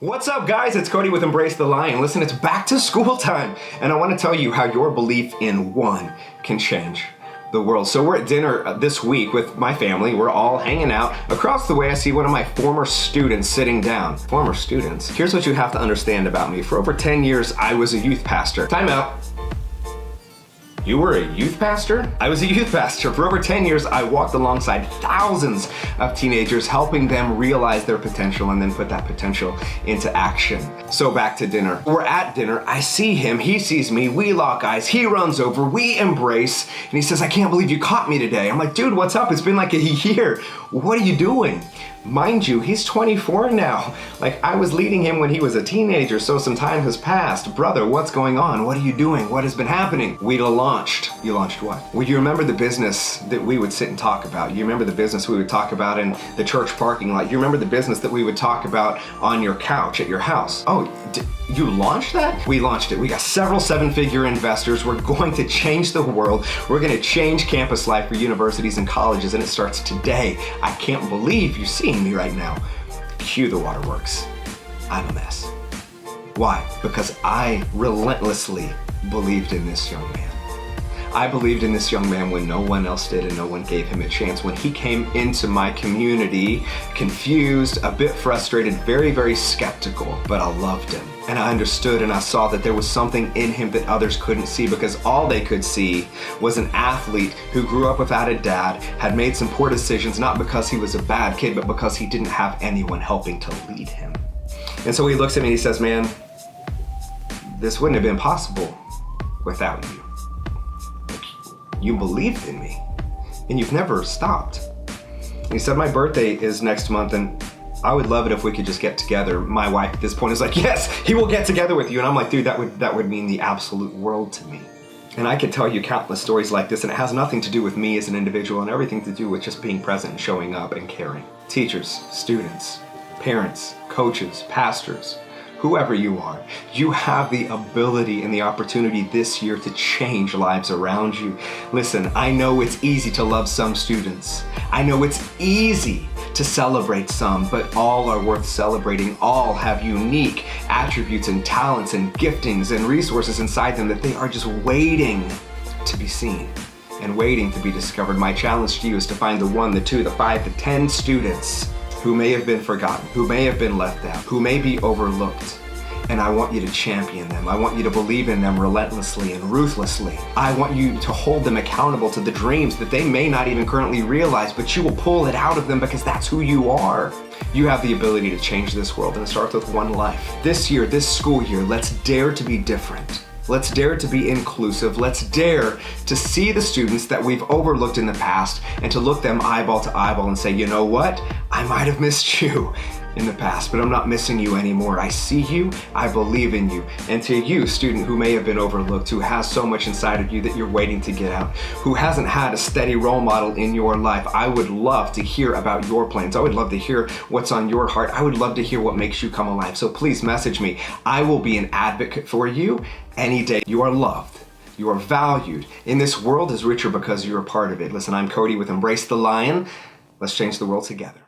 What's up, guys? It's Cody with Embrace the Lion. Listen, it's back to school time, and I want to tell you how your belief in one can change the world. So we're at dinner this week with my family. We're all hanging out. Across the way, I see one of my former students sitting down. Former students? Here's what you have to understand about me. For over 10 years, I was a youth pastor. Time out. You were a youth pastor? I was a youth pastor. For over 10 years, I walked alongside thousands of teenagers, helping them realize their potential and then put that potential into action. So back to dinner. We're at dinner. I see him. He sees me. We lock eyes. He runs over. We embrace. And he says, "I can't believe you caught me today." I'm like, "Dude, what's up? It's been like a year. What are you doing?" Mind you, he's 24 now. Like, I was leading him when he was a teenager, so some time has passed. Brother, what's going on? What are you doing? What has been happening? We launched. You launched what? Well, you remember the business that we would sit and talk about. You remember the business we would talk about in the church parking lot. You remember the business that we would talk about on your couch at your house. Oh, you launched that? We launched it. We got several seven-figure investors. We're going to change the world. We're going to change campus life for universities and colleges, and it starts today. I can't believe you're seeing me right now. Cue the waterworks. I'm a mess. Why? Because I relentlessly believed in this young man. I believed in this young man when no one else did and no one gave him a chance. When he came into my community, confused, a bit frustrated, very, very skeptical, but I loved him. And I understood and I saw that there was something in him that others couldn't see, because all they could see was an athlete who grew up without a dad, had made some poor decisions, not because he was a bad kid, but because he didn't have anyone helping to lead him. And so he looks at me and he says, "Man, this wouldn't have been possible without you. You believed in me, and you've never stopped." And he said, "My birthday is next month, and I would love it if we could just get together." My wife at this point is like, "Yes, he will get together with you." And I'm like, "Dude, that would mean the absolute world to me." And I could tell you countless stories like this, and it has nothing to do with me as an individual and everything to do with just being present and showing up and caring. Teachers, students, parents, coaches, pastors, whoever you are, you have the ability and the opportunity this year to change lives around you. Listen, I know it's easy to love some students. I know it's easy to celebrate some, but all are worth celebrating. All have unique attributes and talents and giftings and resources inside them that they are just waiting to be seen and waiting to be discovered. My challenge to you is to find the 1, the 2, the 5, the 10 students who may have been forgotten, who may have been left out, who may be overlooked. And I want you to champion them. I want you to believe in them relentlessly and ruthlessly. I want you to hold them accountable to the dreams that they may not even currently realize, but you will pull it out of them because that's who you are. You have the ability to change this world, and it starts with one life. This year, this school year, let's dare to be different. Let's dare to be inclusive. Let's dare to see the students that we've overlooked in the past and to look them eyeball to eyeball and say, "You know what? I might have missed you in the past, but I'm not missing you anymore. I see you, I believe in you." And to you, student who may have been overlooked, who has so much inside of you that you're waiting to get out, who hasn't had a steady role model in your life, I would love to hear about your plans. I would love to hear what's on your heart. I would love to hear what makes you come alive. So please message me. I will be an advocate for you any day. You are loved. You are valued. And this world is richer because you're a part of it. Listen, I'm Cody with Embrace the Lion. Let's change the world together.